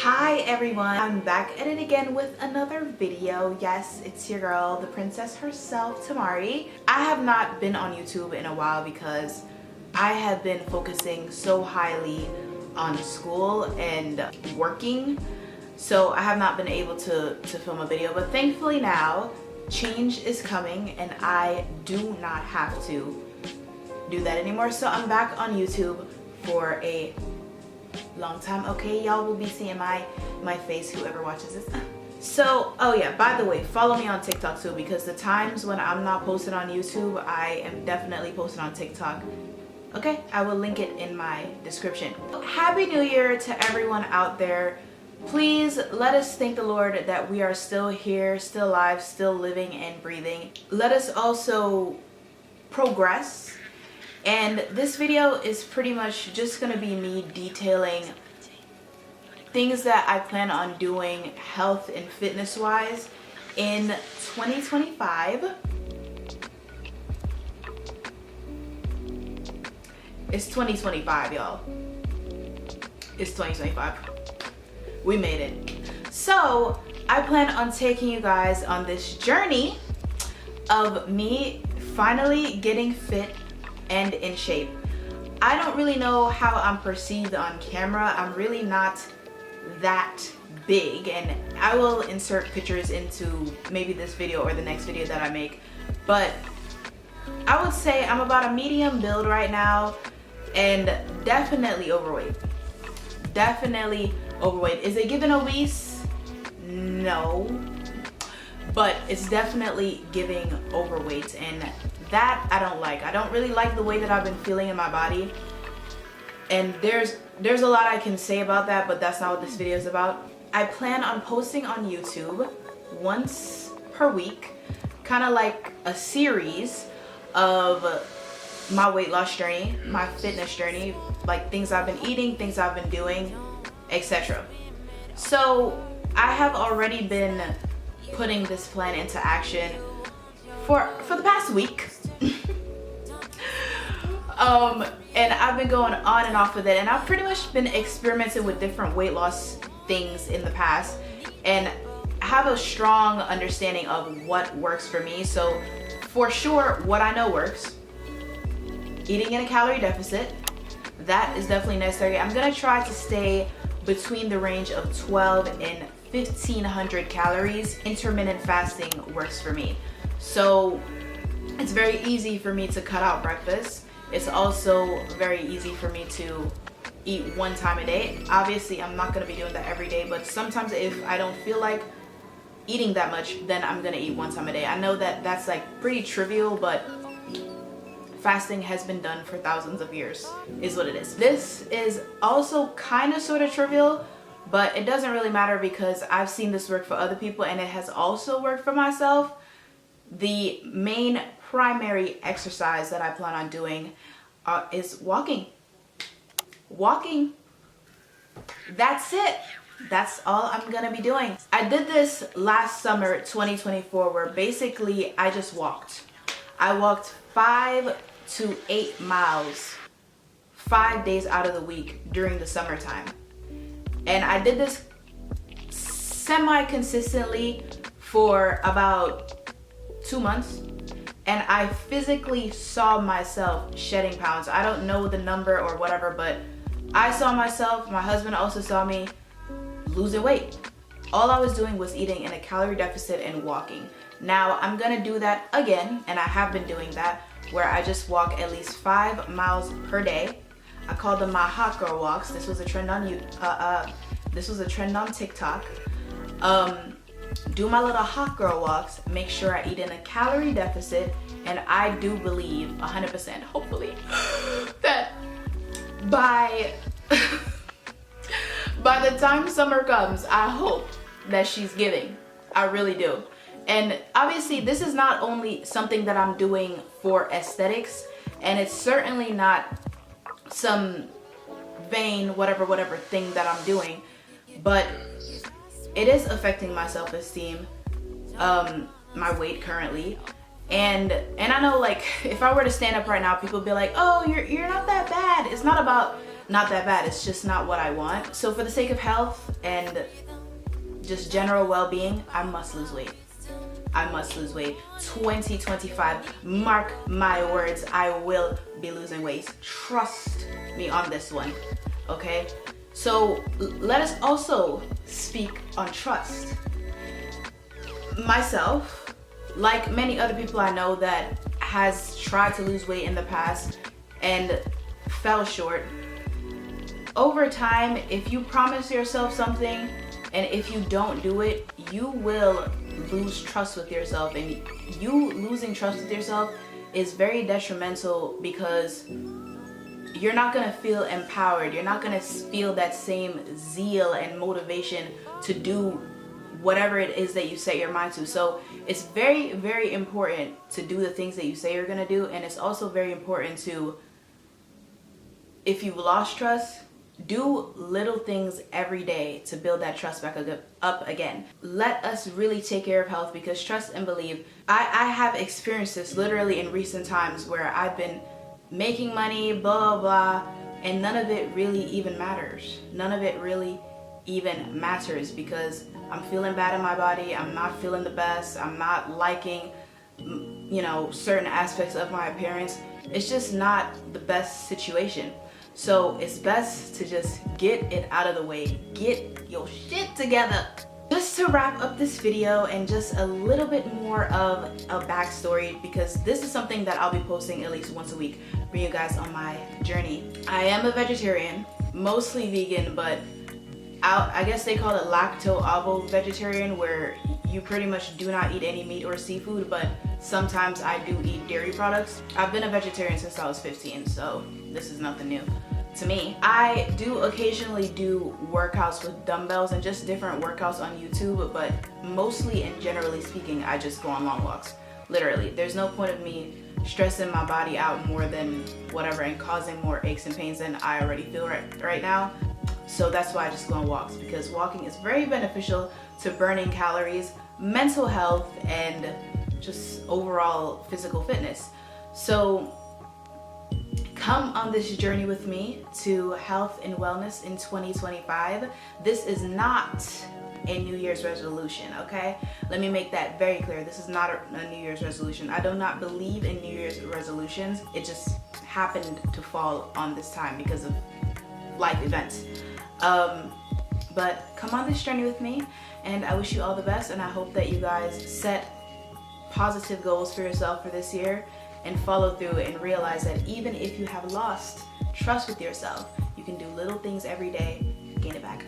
Hi everyone, I'm back at it again with another video. Yes, it's your girl, the princess herself, Tamari. I have not been on YouTube in a while because I have been focusing so highly on school and working, so I have not been able to film a video. But thankfully now change is coming and I do not have to do that anymore. So I'm back on YouTube for a long time. Okay, y'all will be seeing my face, whoever watches this. So, oh yeah, by the way, follow me on TikTok too, because the times when I'm not posted on YouTube, I am definitely posted on TikTok. Okay, I will link it in my description. Happy New Year to everyone out there. Please let us thank the Lord that we are still here, still alive, still living and breathing. Let us also progress. And this video is pretty much just gonna be me detailing things that I plan on doing health and fitness wise in 2025. It's 2025, y'all. It's 2025. We made it. So I plan on taking you guys on this journey of me finally getting fit and in shape. I don't really know how I'm perceived on camera. I'm really not that big, and I will insert pictures into maybe this video or the next video that I make, but I would say I'm about a medium build right now and definitely overweight. Definitely overweight. Is it giving obese? No, but it's definitely giving overweight, and that I don't like. I don't really like the way that I've been feeling in my body, and there's a lot I can say about that, but that's not what this video is about. I plan on posting on YouTube once per week, kind of like a series of my weight loss journey, my fitness journey, like things I've been eating, things I've been doing, etc. So I have already been putting this plan into action for the past week. And I've been going on and off with it, and I've pretty much been experimenting with different weight loss things in the past and have a strong understanding of what works for me. So for sure, what I know works: eating in a calorie deficit. That is definitely necessary. I'm gonna try to stay between the range of 12 and 1500 calories. Intermittent fasting works for me. So it's very easy for me to cut out breakfast. It's also very easy for me to eat one time a day. Obviously, I'm not gonna be doing that every day, but sometimes if I don't feel like eating that much, then I'm gonna eat one time a day. I know that that's like pretty trivial, but fasting has been done for thousands of years, is what it is. This is also kind of sort of trivial, but it doesn't really matter because I've seen this work for other people and it has also worked for myself. The main primary exercise that I plan on doing is walking. Walking. That's it. That's all I'm gonna be doing. I did this last summer, 2024, where basically I just walked. I walked 5 to 8 miles 5 days out of the week during the summertime. And I did this semi-consistently for about 2 months, and I physically saw myself shedding pounds. I don't know the number or whatever, but I saw myself, my husband also saw me losing weight. All I was doing was eating in a calorie deficit and walking. Now I'm gonna do that again, and I have been doing that, where I just walk at least 5 miles per day. I call them my hot girl walks. This was a trend on TikTok. Do my little hot girl walks, make sure I eat in a calorie deficit, and I do believe 100%, hopefully, that by the time summer comes, I hope that she's giving. I really do. And obviously this is not only something that I'm doing for aesthetics, and it's certainly not some vain whatever thing that I'm doing, but it is affecting my self-esteem, my weight currently, and I know, like, if I were to stand up right now, people would be like, oh, you're not that bad. It's not about not that bad. It's just not what I want. So for the sake of health and just general well-being, I must lose weight. I must lose weight. 2025, mark my words, I will be losing weight. Trust me on this one, okay? So let us also speak on trust. Myself, like many other people I know that has tried to lose weight in the past and fell short, over time, if you promise yourself something and if you don't do it, you will lose trust with yourself. And you losing trust with yourself is very detrimental because you're not gonna feel empowered. You're not gonna feel that same zeal and motivation to do whatever it is that you set your mind to. So it's very, very important to do the things that you say you're gonna do. And it's also very important to, if you've lost trust, do little things every day to build that trust back up again. Let us really take care of health, because trust and believe. I have experienced this literally in recent times where I've been making money, blah, blah, blah, and none of it really even matters. None of it really even matters because I'm feeling bad in my body. I'm not feeling the best. I'm not liking, certain aspects of my appearance. It's just not the best situation. So it's best to just get it out of the way. Get your shit together. Just to wrap up this video and just a little bit more of a backstory, because this is something that I'll be posting at least once a week for you guys on my journey. I am a vegetarian, mostly vegan, but I guess they call it lacto-ovo vegetarian, where you pretty much do not eat any meat or seafood, but sometimes I do eat dairy products. I've been a vegetarian since I was 15, so this is nothing new to me. I do occasionally do workouts with dumbbells and just different workouts on YouTube, but mostly and generally speaking, I just go on long walks. Literally, there's no point of me stressing my body out more than whatever and causing more aches and pains than I already feel right now. So that's why I just go on walks, because walking is very beneficial to burning calories, mental health, and just overall physical fitness. So come on this journey with me to health and wellness in 2025. This is not a New Year's resolution, okay? Let me make that very clear. This is not a New Year's resolution. I do not believe in New Year's resolutions. It just happened to fall on this time because of life events. But come on this journey with me, and I wish you all the best, and I hope that you guys set positive goals for yourself for this year and follow through and realize that even if you have lost trust with yourself, you can do little things every day, gain it back.